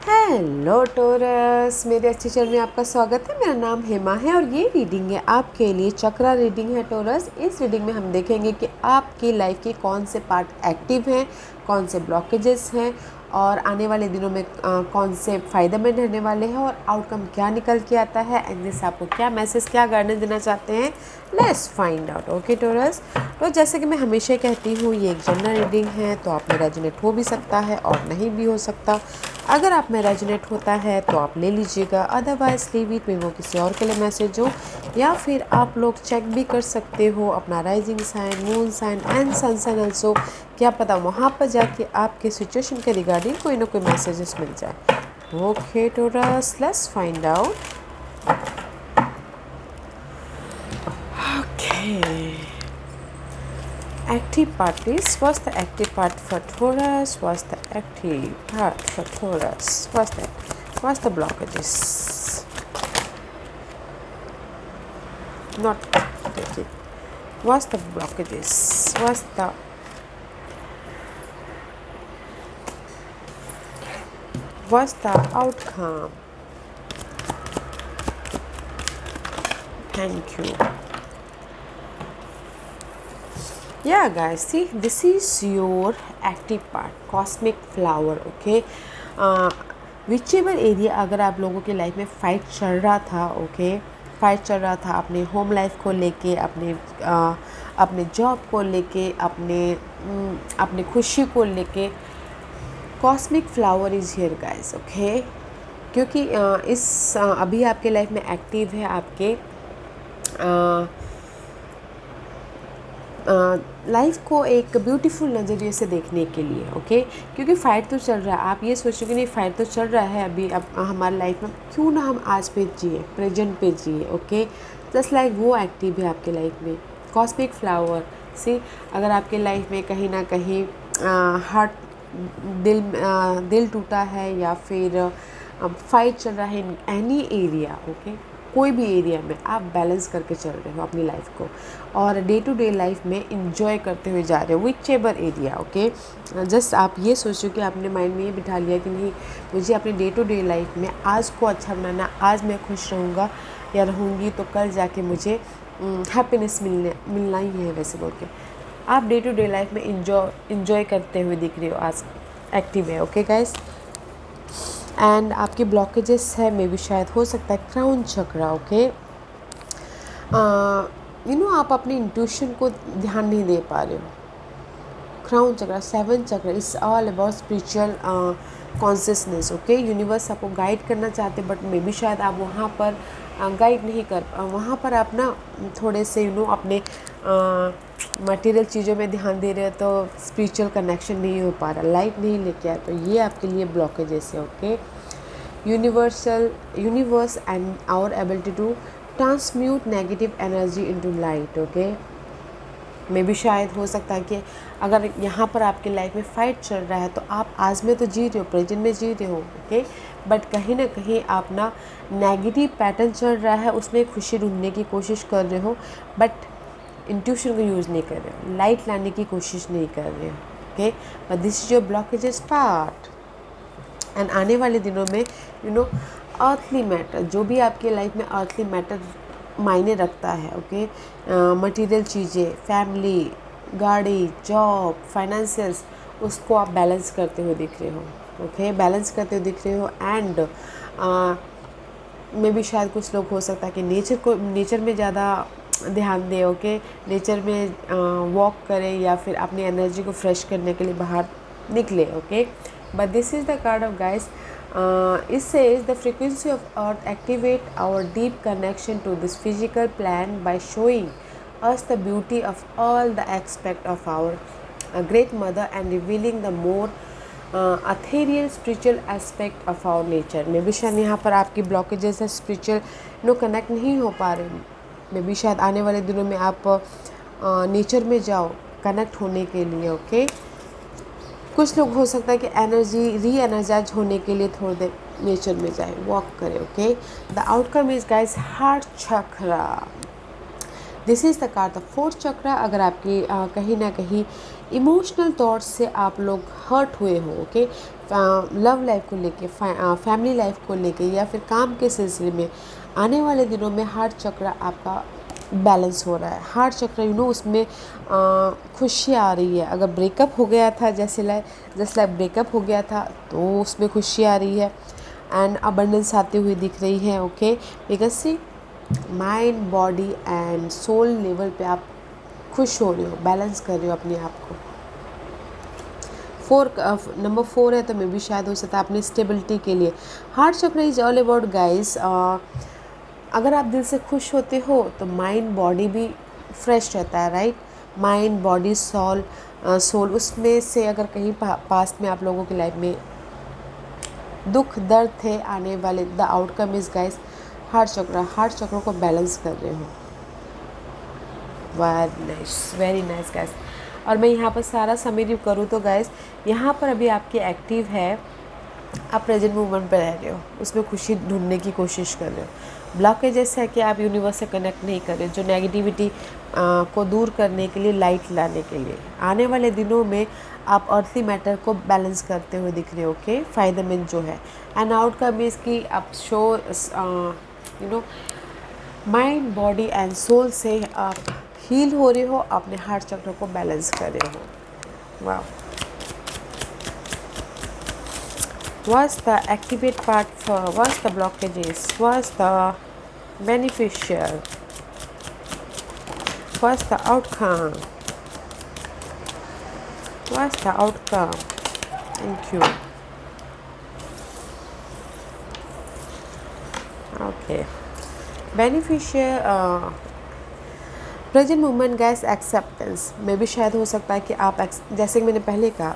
Hello torus, मेरे अच्छे channel में आपका स्वागत है। मेरा नाम हेमा है और ये रीडिंग है आपके लिए चक्रा रीडिंग है टोरस। इस रीडिंग में हम देखेंगे कि आपकी लाइफ के कौन से पार्ट एक्टिव हैं, कौन से ब्लॉकेजेस हैं और आने वाले दिनों में कौन से फ़ायदेमंद रहने वाले हैं और आउटकम क्या निकल के आता है। एंड दिस आपको क्या मैसेज, क्या गाइडेंस देना चाहते हैं, let's find out. Okay Taurus, तो जैसे कि मैं हमेशा कहती हूँ, ये एक जनरल रीडिंग है, तो आप में रेजोनेट हो भी सकता है और नहीं भी हो सकता। अगर आप में रेजोनेट होता है तो आप ले लीजिएगा, अदरवाइज लीव इट, में वो किसी और के लिए मैसेज हो। या फिर आप लोग चेक भी कर सकते हो अपना rising sign, moon sign and sun sign also. क्या पता वहाँ पर जाके आपके सिचुएशन के रिगार्डिंग कोई ना कोई मैसेजेस मिल जाए। Okay Taurus, let's find out. Okay, active part is, what's the active part for Taurus? What's the active part for Taurus? What's the blockages? Not taking. What's the blockages? What's the outcome? Thank you. Yeah guys, see, this is your active part, cosmic flower. Okay, whichever area अगर आप लोगों की life में fight चल रहा था, okay, fight चल रहा था अपने होम लाइफ को लेके, अपने जॉब को लेके, अपने खुशी को लेके, cosmic flower is here guys. Okay, क्योंकि अभी आपके लाइफ में एक्टिव है आपके लाइफ को एक ब्यूटीफुल नज़रिए से देखने के लिए। ओके, क्योंकि फ़ाइट तो चल रहा है, आप ये सोचो कि नहीं फ़ाइट तो चल रहा है अभी, अब हमारी लाइफ में क्यों ना हम आज पे जिए, प्रेजेंट पे जिए। ओके, जस्ट लाइक वो एक्टिव है आपके लाइफ में कॉस्मिक फ्लावर। सी, अगर आपके लाइफ में कहीं ना कहीं हार्ट, दिल टूटा है या फिर फाइट चल रहा है इन एनी एरिया, ओके, कोई भी एरिया में आप बैलेंस करके चल रहे हो अपनी लाइफ को और डे टू डे लाइफ में इंजॉय करते हुए जा रहे हो which ever area. Okay, just आप ये सोचो कि आपने माइंड में ये बिठा लिया कि नहीं, मुझे अपनी डे टू डे लाइफ में आज को अच्छा बनाना, आज मैं खुश रहूँगा या रहूँगी तो कल जाके मुझे हैप्पीनेस मिलना ही है, वैसे बोल के आप डे टू डे लाइफ में इंजॉय करते हुए दिख रहे हो, आज एक्टिव है। ओके गाइस, एंड आपके ब्लॉकेजेस है मे भी, शायद हो सकता है क्राउन चक्रा। ओके, आप अपने इंट्यूशन को ध्यान नहीं दे पा रहे हो। Crown chakra, 7 chakra, it's all about spiritual consciousness. Okay, universe आपको गाइड करना चाहते बट मे बी शायद आप वहाँ पर गाइड नहीं कर, वहाँ पर आप ना थोड़े से अपने मटेरियल चीज़ों में ध्यान दे रहे हो तो स्पिरिचुअल कनेक्शन नहीं हो पा रहा, लाइट नहीं लेके आए, तो ये आपके लिए ब्लॉकेजेस है। Okay, universe and our ability to transmute negative energy into light. Okay, मे भी शायद हो सकता है कि अगर यहाँ पर आपकी लाइफ में फ़ाइट चल रहा है तो आप आज में तो जी रहे हो, प्रेजेंट में जी रहे हो। ओके, बट कहीं ना कहीं आप ना नेगेटिव पैटर्न चल रहा है, उसमें खुशी ढूंढने की कोशिश कर रहे हो बट इंट्यूशन को यूज़ नहीं कर रहे हो, लाइट लाने की कोशिश नहीं कर रहे हो। Okay, but this is your blockages part. And आने वाले दिनों में अर्थली मैटर, जो भी आपकी लाइफ में अर्थली मैटर मायने रखता है, ओके, मटेरियल चीज़ें, फैमिली, गाड़ी, जॉब, फाइनेंशियल्स, उसको आप बैलेंस करते हुए दिख रहे हो। ओके, बैलेंस करते हुए दिख रहे हो। एंड मे भी शायद कुछ लोग हो सकता है कि नेचर में ज़्यादा ध्यान दें। ओके, नेचर में वॉक करें या फिर अपनी एनर्जी को फ्रेश करने के लिए बाहर निकले। Okay, but this is the card of guys. It says the frequency of earth activate our deep connection to this physical plan by showing us the beauty of all the aspect of our great mother and revealing the more ethereal spiritual aspect of our nature. मे भी शायद यहाँ पर आपकी blockages है, spiritual connect नहीं हो पा रहे। मे भी शायद आने वाले दिनों में आप नेचर में जाओ कनेक्ट होने के लिए। ओके, कुछ लोग हो सकता है कि री एनर्जाइज होने के लिए थोड़ी देर नेचर में जाए, वॉक करें। Okay, the outcome is guys heart chakra. This is the card the 4th चक्रा। अगर आपकी कहीं ना कहीं इमोशनल थॉट्स से आप लोग हर्ट हुए हो, ओके, लव लाइफ को लेके, फैमिली लाइफ को लेके, या फिर काम के सिलसिले में आने वाले दिनों में हार्ट चक्र आपका बैलेंस हो रहा है। हार्ट चक्र उसमें खुशी आ रही है। अगर ब्रेकअप हो गया था, जैसे लाइक ब्रेकअप हो गया था, तो उसमें खुशी आ रही है एंड अबंडेंस आती हुई दिख रही है। Okay, because see mind, body and soul level पे आप खुश हो रहे हो, बैलेंस कर रहे हो अपने आप को। नंबर 4 है, तो मे भी शायद हो सकता है अपनी स्टेबिलिटी के लिए। हार्ट चक्र इज ऑल अबाउट गाइस, अगर आप दिल से खुश होते हो तो माइंड बॉडी भी फ्रेश रहता है, राइट। माइंड, बॉडी, सोल, उसमें से अगर कहीं पास्ट में आप लोगों की लाइफ में दुख दर्द थे आने वाले, the outcome is guys heart चक्र को बैलेंस कर रहे हो। Very nice guys. और मैं यहाँ पर सारा समरी करूँ तो गाइस, यहाँ पर अभी आपकी एक्टिव है, आप प्रेजेंट मूवमेंट पे रह रहे हो, उसमें खुशी ढूंढने की कोशिश कर रहे हो। ब्लॉकेज जैसा है कि आप यूनिवर्स से कनेक्ट नहीं कर रहे, जो नेगेटिविटी को दूर करने के लिए, लाइट लाने के लिए आने वाले दिनों में आप अर्थली मैटर को बैलेंस करते हुए दिख रहे हो। ओके, फ़ायदेमंद जो है। एंड आउटकम इज़ कि आप माइंड, बॉडी एंड सोल से आप हील हो रहे हो, अपने हार्ट चक्र को बैलेंस कर रहे हो। वाह। What's the activate part for? What's the blockages? What's the beneficial? What's the outcome? What's the outcome? Thank you. Okay. Beneficial present moment gas acceptance में भी शायद हो सकता है कि आप जैसे कि मैंने पहले कहा,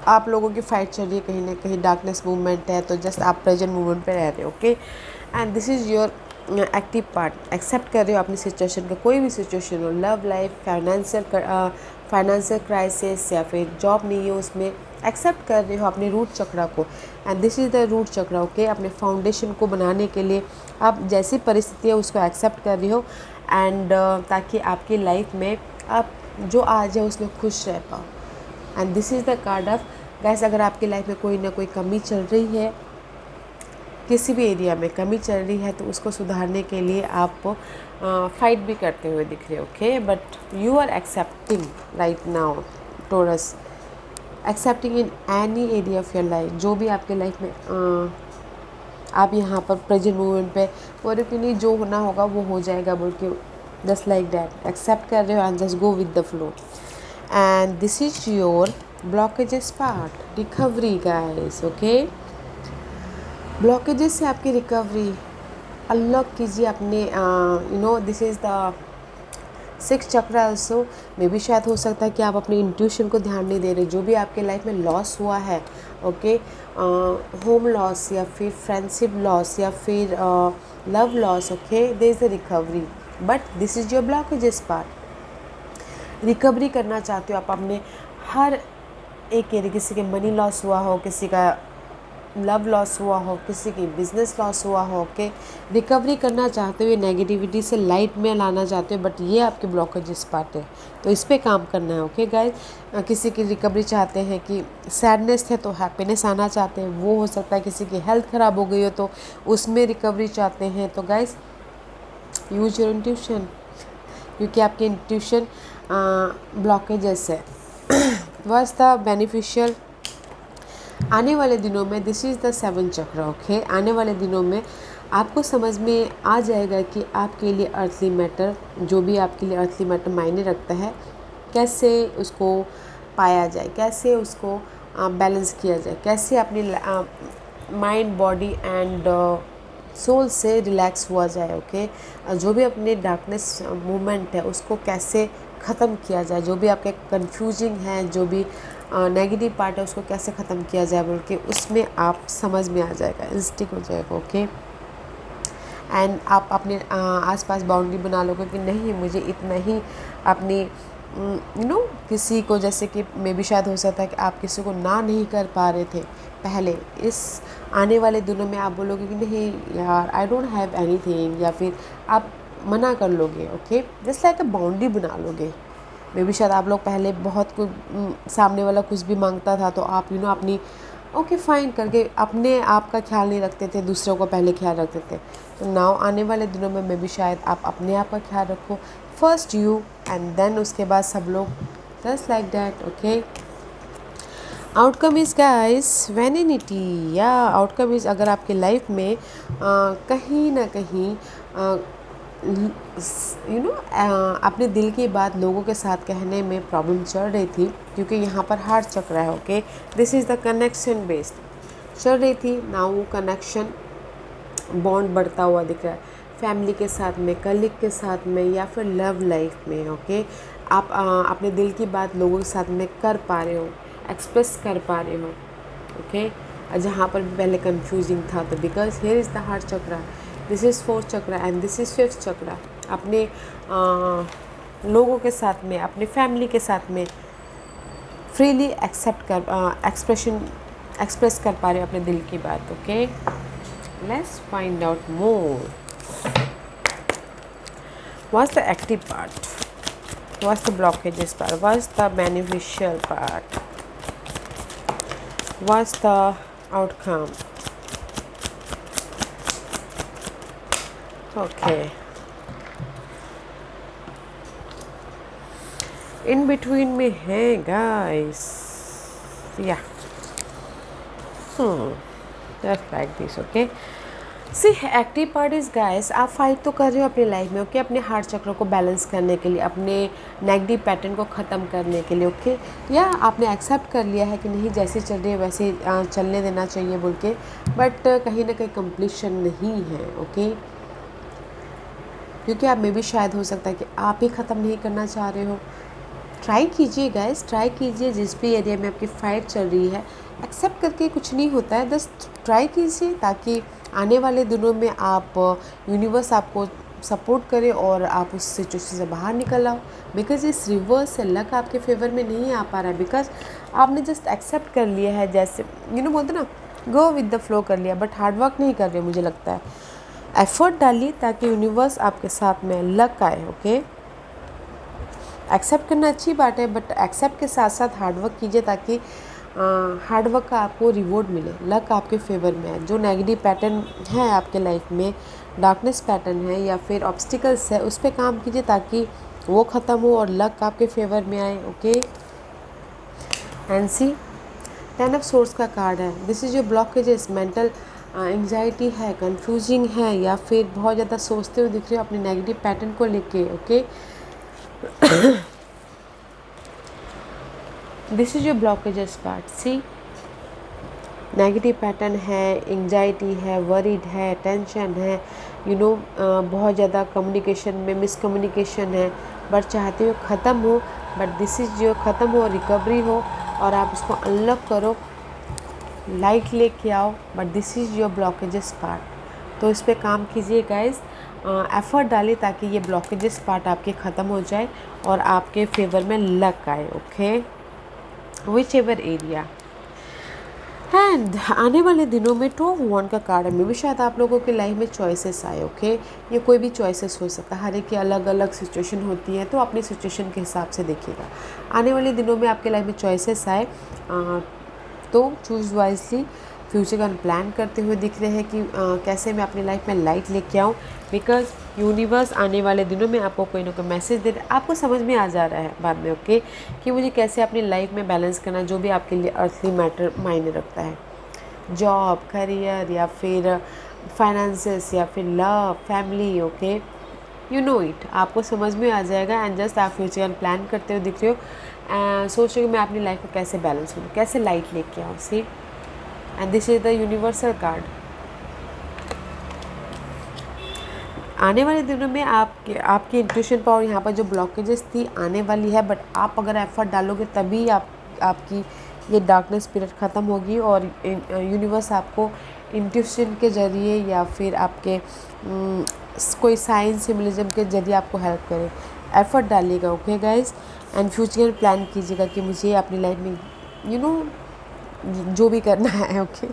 आप लोगों की फाइट चल रही है, कहीं ना कहीं डार्कनेस मूवमेंट है, तो जस्ट आप प्रेजेंट मूवमेंट पे रह रहे हो। Okay, and this is your active part. Accept कर रहे हो अपनी सिचुएशन का, कोई भी सिचुएशन हो, लव लाइफ, फाइनेंशियल क्राइसिस, या फिर जॉब नहीं है, उसमें एक्सेप्ट कर रहे हो अपने रूट चक्र को। And this is the root chakra. Okay, अपने फाउंडेशन को बनाने के लिए आप जैसी परिस्थिति है उसको एक्सेप्ट कर रही हो, एंड ताकि आपकी लाइफ में आप जो आज है उसमें खुश रह पाओ। And this is the card of guys, अगर आपकी लाइफ में कोई ना कोई कमी चल रही है, किसी भी एरिया में कमी चल रही है, तो उसको सुधारने के लिए आप फाइट भी करते हुए दिख रहे हो। Okay, but you are accepting right now Taurus, accepting in any area of your life. जो भी आपके लाइफ में आप यहाँ पर प्रेजेंट मोमेंट पे बोल कि नहीं, जो होना होगा वो हो जाएगा बोल के, जस्ट लाइक दैट एक्सेप्ट कर रहे हो and just go with the flow. And this is your blockages part, recovery guys. Okay, blockages से आपकी रिकवरी अनलॉक कीजिए अपने, दिस इज़ द 6 चक्र ऑल्सो। मे भी शायद हो सकता है कि आप अपनी इंट्यूशन को ध्यान नहीं दे रहे, जो भी आपके लाइफ में लॉस हुआ है। ओके, होम लॉस, या फिर फ्रेंडशिप लॉस, या फिर love loss. Okay, there is the recovery, but this is your blockages part. Recovery करना चाहते हो आप अपने हर एक एरिया, किसी के मनी लॉस हुआ हो, किसी का लव लॉस हुआ हो, किसी की बिजनेस लॉस हुआ हो। ओके, रिकवरी करना चाहते हो, नेगेटिविटी से लाइट में लाना चाहते हो, बट ये आपके ब्लॉकेजेस पार्ट है, तो इस पे काम करना है। ओके गाइस, किसी की रिकवरी चाहते हैं कि सैडनेस है तो हैप्पीनेस आना चाहते हैं, वो हो सकता है किसी की हेल्थ ख़राब हो गई हो तो उसमें रिकवरी चाहते हैं। तो गाइस, यूज योर इंट्यूशन, क्योंकि आपकी इंट्यूशन ब्लॉकेजेस है। वॉज द बेनिफिशियल आने वाले दिनों में, दिस इज़ द 7 चक्र। ओके, आने वाले दिनों में आपको समझ में आ जाएगा कि आपके लिए अर्थली मैटर, जो भी आपके लिए अर्थली मैटर मायने रखता है, कैसे उसको पाया जाए, कैसे उसको बैलेंस किया जाए, कैसे अपनी माइंड, बॉडी एंड सोल से रिलैक्स हुआ जाए। ओके, जो भी अपने डार्कनेस मूवमेंट है उसको कैसे ख़त्म किया जाए, जो भी आपके कंफ्यूजिंग है, जो भी नेगेटिव पार्ट है उसको कैसे ख़त्म किया जाए बोल के, उसमें आप समझ में आ जाएगा, इंस्टिक हो जाएगा। ओके, एंड आप अपने आसपास बाउंड्री बना लोगे कि नहीं, मुझे इतना ही अपनी किसी को, जैसे कि मे भी शायद हो सकता है कि आप किसी को ना नहीं कर पा रहे थे पहले, इस आने वाले दिनों में आप बोलोगे कि नहीं यार, आई डोंट हैव एनीथिंग, या फिर आप मना कर लोगे। ओके, जस्ट लाइक अ बाउंड्री बना लोगे, मे बी शायद आप लोग पहले बहुत कुछ सामने वाला कुछ भी मांगता था तो आप अपनी ओके फाइन करके अपने आप का ख्याल नहीं रखते थे, दूसरों को पहले ख्याल रखते थे। तो नाउ आने वाले दिनों में मे बी शायद आप अपने आप का ख्याल रखो, फर्स्ट यू एंड देन उसके बाद सब लोग, just like that. Okay, outcome is guys vanity, या आउटकम इज़ अगर आपके लाइफ में कहीं ना कहीं अपने दिल की बात लोगों के साथ कहने में प्रॉब्लम चल रही थी, क्योंकि यहाँ पर हार्ट चक्र है। Okay, this is the connection based चल रही थी ना, वो कनेक्शन बॉन्ड बढ़ता हुआ दिख रहा है फैमिली के साथ में, कलीग के साथ में, या फिर लव लाइफ में। ओके, आप अपने दिल की बात लोगों के साथ में कर पा रहे हो, एक्सप्रेस कर पा रहे हो। ओके, जहाँ पर भी पहले कंफ्यूजिंग था, तो because here is the heart चक्र, दिस इज़ फोर्थ चक्र एंड दिस इज़ फिफ्थ चक्र। अपने लोगों के साथ में, अपने फैमिली के साथ में फ्रीली एक्सप्रेस कर पा रहे हो अपने दिल की बात। Okay, let's find out more. What's the active part? What's the blockages part? What's the beneficial part? What's the outcome? Okay. In between में है guys. Yeah. Just like this. Okay. See active part is guys, आप fight तो कर रहे हो अपनी life में। Okay, अपने हार्ट चक्र को बैलेंस करने के लिए, अपने नेगेटिव पैटर्न को ख़त्म करने के लिए। ओके, या आपने एक्सेप्ट कर लिया है कि नहीं जैसे चल रही है वैसे चलने देना चाहिए बोल के, बट कहीं ना कहीं कंप्लीशन नहीं है। ओके, क्योंकि आप में भी शायद हो सकता है कि आप ही ख़त्म नहीं करना चाह रहे हो। ट्राई कीजिए गाइस, ट्राई कीजिए, जिस भी एरिया में आपकी फाइट चल रही है एक्सेप्ट करके कुछ नहीं होता है, बस ट्राई कीजिए, ताकि आने वाले दिनों में आप यूनिवर्स आपको सपोर्ट करे और आप उस सिचुएशन से बाहर निकल आओ। बिकॉज इस रिवर्स से लक आपके फेवर में नहीं आ पा रहा है, बिकॉज आपने जस्ट एक्सेप्ट कर लिया है, जैसे बोलते ना, गो विद द फ्लो कर लिया, बट हार्ड वर्क नहीं कर रहे। मुझे लगता है एफर्ट डालिए ताकि यूनिवर्स आपके साथ में लक आए। ओके, एक्सेप्ट करना अच्छी बात है, बट एक्सेप्ट के साथ साथ हार्ड वर्क कीजिए ताकि हार्ड वर्क का आपको रिवॉर्ड मिले, लक आपके फेवर में है। जो नेगेटिव पैटर्न है आपके लाइफ में, डार्कनेस पैटर्न है या फिर ऑब्स्टिकल्स है, उस पर काम कीजिए ताकि वो ख़त्म हो और लक आपके फेवर में आए। Okay, and see 10 of swords का कार्ड है। This is your blockages, mental anxiety है, कंफ्यूजिंग है, या फिर बहुत ज़्यादा सोचते हुए दिख रहे हो अपने नेगेटिव पैटर्न को लेके। Okay, this is your blockages part. See, negative pattern है, एंग्जाइटी है, वरीड है, टेंशन है, बहुत ज़्यादा कम्युनिकेशन में मिसकम्युनिकेशन है, बट चाहते हो ख़त्म हो, बट दिस इज़ जो ख़त्म हो, रिकवरी हो और आप उसको अनलॉक करो, लाइट लेके आओ, but this is your blockages part. तो इस पर काम कीजिए गाइस, एफर्ट डालिए ताकि ये ब्लॉकेजेस पार्ट आपके ख़त्म हो जाए और आपके फेवर में लक आए। Okay, which ever area. And आने वाले दिनों में 2 ऑफ वॉन्ड का कार्ड है। मे भी शायद आप लोगों की लाइफ में चॉइसेस आए। ओके, ये कोई भी चॉइसेस हो सकता है, हर एक की अलग अलग सिचुएशन होती है, तो अपनी सिचुएशन के हिसाब से देखिएगा। आने वाले दिनों में आपके लाइफ में चॉइसेस आए, तो चूज़ वाइजली। फ्यूचर का प्लान करते हुए दिख रहे हैं कि कैसे मैं अपनी लाइफ में लाइट लेके आऊँ, बिकॉज यूनिवर्स आने वाले दिनों में आपको कोई ना कोई मैसेज दे रहा है, आपको समझ में आ जा रहा है बाद में। ओके, कि मुझे कैसे अपनी लाइफ में बैलेंस करना, जो भी आपके लिए अर्थली मैटर मायने रखता है, जॉब, करियर, या फिर फाइनेंसेस, या फिर love, family. Okay, you know it, आपको समझ में आ जाएगा। एंड जस्ट आप फ्यूचर का प्लान करते हुए दिख रहे हो, सोच रहे हो मैं अपनी लाइफ को कैसे बैलेंस करूँ, कैसे लाइट लेके आऊँ। See, and this is the universal card. आने वाले दिनों में आपकी इंट्यूशन पावर, यहाँ पर जो ब्लॉकेजेस थी आने वाली है, बट आप अगर एफर्ट डालोगे तभी आपकी ये डार्कनेस पीरियड ख़त्म होगी और यूनिवर्स आपको इंट्यूशन के ज़रिए या फिर आपके कोई साइंस सिम्बलिज्म के ज़रिए आपको हेल्प करे। एफर्ट डालिएगा। Okay guys, and future plan कीजिएगा कि मुझे अपनी लाइफ में जो भी करना है। ओके,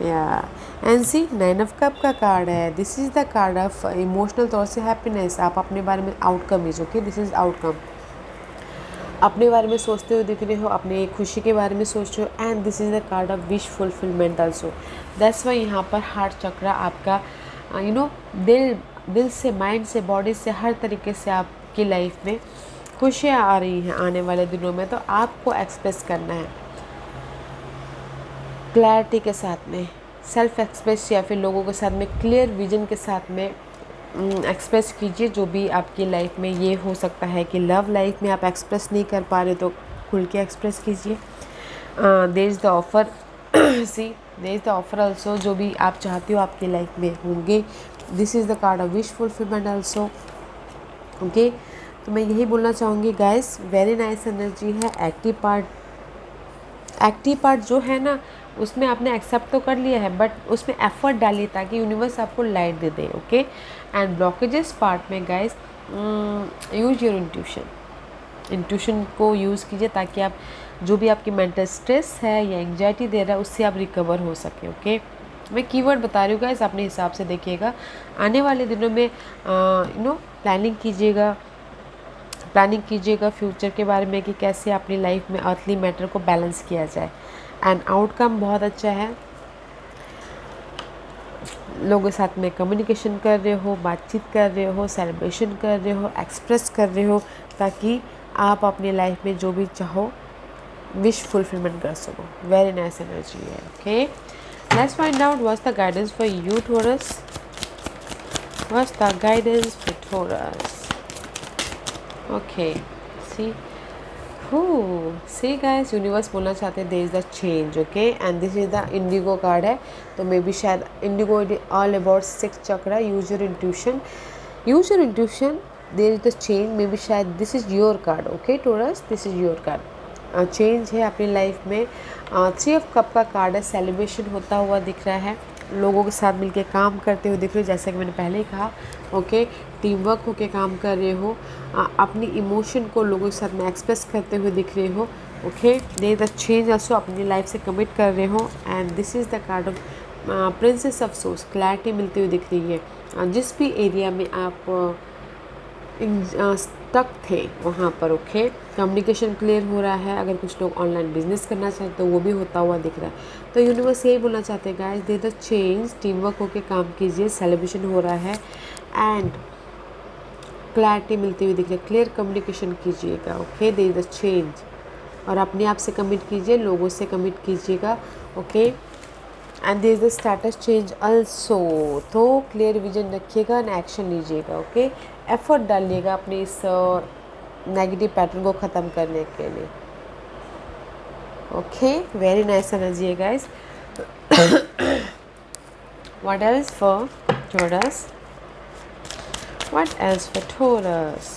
या एंड सी 9 ऑफ कप का कार्ड है। This is the card of emotional तौर से हैप्पीनेस। आप अपने बारे में outcome is. Okay, this is outcome. अपने बारे में सोचते हुए दिख रहे हो, अपने खुशी के बारे में सोच रहे हो। And this is the card of wish fulfilment also. That's why यहाँ पर हार्ट चक्र आपका दिल से, माइंड से, बॉडी से, हर तरीके से आपकी लाइफ में खुशियाँ आ रही हैं आने वाले दिनों में। तो आपको एक्सप्रेस करना है क्लैरिटी के साथ में, सेल्फ एक्सप्रेस या फिर लोगों के साथ में क्लियर विजन के साथ में एक्सप्रेस कीजिए जो भी आपकी लाइफ में। ये हो सकता है कि लव लाइफ में आप एक्सप्रेस नहीं कर पा रहे तो खुल के एक्सप्रेस कीजिए। There is the offer see there is the offer also, जो भी आप चाहते हो आपकी लाइफ में होंगे। This is the card of wish fulfilment also. Okay, तो मैं यही बोलना चाहूँगी गाइस, वेरी नाइस एनर्जी है। एक्टिव पार्ट जो है ना, उसमें आपने एक्सेप्ट तो कर लिया है, बट उसमें एफर्ट डालिए ताकि यूनिवर्स आपको light they they. Okay, and blockages part में गाइस, यूज योर इंट्यूशन को यूज़ कीजिए ताकि आप जो भी आपकी मेंटल स्ट्रेस है या एंग्जाइटी दे रहा है उससे आप रिकवर हो सके। ओके, मैं कीवर्ड बता रही हूँ गाइस, अपने हिसाब से देखिएगा। आने वाले दिनों में प्लानिंग कीजिएगा फ्यूचर के बारे में कि कैसे अपनी लाइफ में अर्थली मैटर को बैलेंस किया जाए। एंड आउटकम बहुत अच्छा है। लोगों के साथ में कम्युनिकेशन कर रहे हो, बातचीत कर रहे हो, सेलिब्रेशन कर रहे हो, एक्सप्रेस कर रहे हो ताकि आप अपनी लाइफ में जो भी चाहो विश फुलफिलमेंट कर सको। वेरी नाइस एनर्जी है। Okay, let's find out what's the guidance for you Taurus. What's the guidance for Taurus? Okay, see guys, universe बोलना चाहते हैं there is the change. Okay, and this is the indigo card है, तो maybe शायद indigo all about 6 chakra. Use your intuition, there is the change. Maybe शायद this is your card. Okay Taurus, this is your card. Change है अपनी life में। 3 of cup का card है, celebration होता हुआ दिख रहा है, लोगों के साथ मिलके काम करते हुए दिख रहे हो, जैसे कि मैंने पहले ही कहा। ओके, टीम वर्क होके काम कर रहे हो, अपनी इमोशन को लोगों के साथ में एक्सप्रेस करते हुए दिख रहे हो। Okay, they the change also, अपनी लाइफ से कमिट कर रहे हो। And this is the card of princess of source, clarity मिलती हुई दिख रही है। जिस भी एरिया में आप स्टक थे वहाँ पर। ओके, कम्युनिकेशन क्लियर हो रहा है। अगर कुछ लोग ऑनलाइन बिजनेस करना चाहते तो वो भी होता हुआ दिख रहा है। तो यूनिवर्स यही बोलना चाहते हैं guys, they the change, team work होके काम कीजिए, सेलिब्रेशन हो रहा है एंड क्लैरिटी मिलती हुई दिख रही है। क्लियर कम्युनिकेशन कीजिएगा। ओके, दे द चेंज, और अपने आप से कमिट कीजिए, लोगों से कमिट कीजिएगा। Okay, and there is the status change also. तो क्लियर विजन रखिएगा एंड एक्शन लीजिएगा। ओके, एफर्ट डालिएगा अपने इस नेगेटिव पैटर्न को ख़त्म करने के लिए। ओके, वेरी नाइस एनर्जी है guys. What else for taurus? What else for Taurus?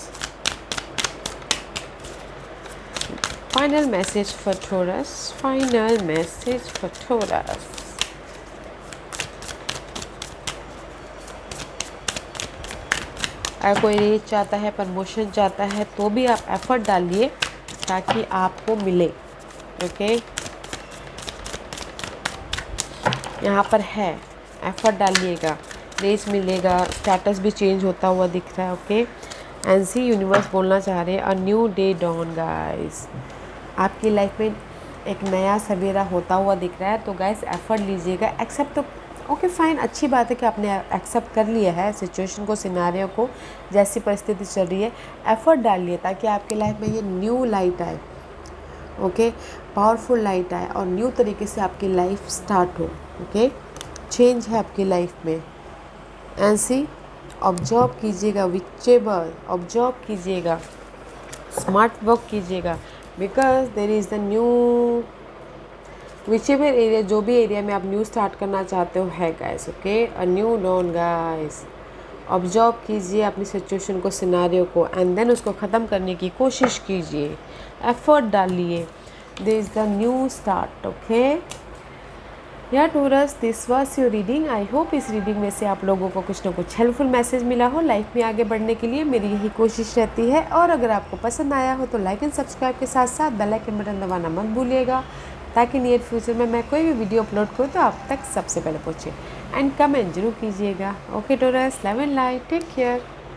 Final message for Taurus. Final message for Taurus. अगर कोई रेज चाहता है, प्रमोशन चाहता है, तो भी आप एफर्ट डालिए ताकि आपको मिले। ओके, यहाँ पर है, एफर्ट डालिएगा, रेस मिलेगा, स्टेटस भी चेंज होता हुआ दिख रहा है। ओके, एंड सी यूनिवर्स बोलना चाह रहे हैं a new day dawn guys. आपकी लाइफ में एक नया सवेरा होता हुआ दिख रहा है। तो गाइस एफर्ट लीजिएगा, एक्सेप्ट तो ओके फाइन, अच्छी बात है कि आपने एक्सेप्ट कर लिया है सिचुएशन को, सिनारियो को, जैसी परिस्थिति चल रही है। एफर्ट डालिए ताकि आपकी लाइफ में ये न्यू लाइट आए। ओके, पावरफुल लाइट आए और न्यू तरीके से आपकी लाइफ स्टार्ट हो। ओके, चेंज है आपकी लाइफ में। ऐसी ऑब्जर्व कीजिएगा, विचेबल ऑब्जर्व कीजिएगा, स्मार्ट वर्क कीजिएगा, because there is the new विचेबल एरिया, जो भी एरिया में आप न्यू स्टार्ट करना चाहते हो है guys. Okay, a new dawn guys. Observe कीजिए अपनी सिचुएशन को, सिनारियो को, एंड देन उसको ख़त्म करने की कोशिश कीजिए, एफर्ट डालिए। There is the new start. Okay या Taurus, this was your reading. I hope इस रीडिंग में से आप लोगों को कुछ ना कुछ हेल्पफुल मैसेज मिला हो लाइफ में आगे बढ़ने के लिए। मेरी यही कोशिश रहती है। और अगर आपको पसंद आया हो तो लाइक एंड सब्सक्राइब के साथ साथ बेल आइकन बटन दबाना मत भूलिएगा, ताकि नियर फ्यूचर में मैं कोई भी वीडियो अपलोड करूँ तो आप तक सबसे पहले पहुँचे। एंड कमेंट जरूर कीजिएगा। Okay Taurus, love and light, take care.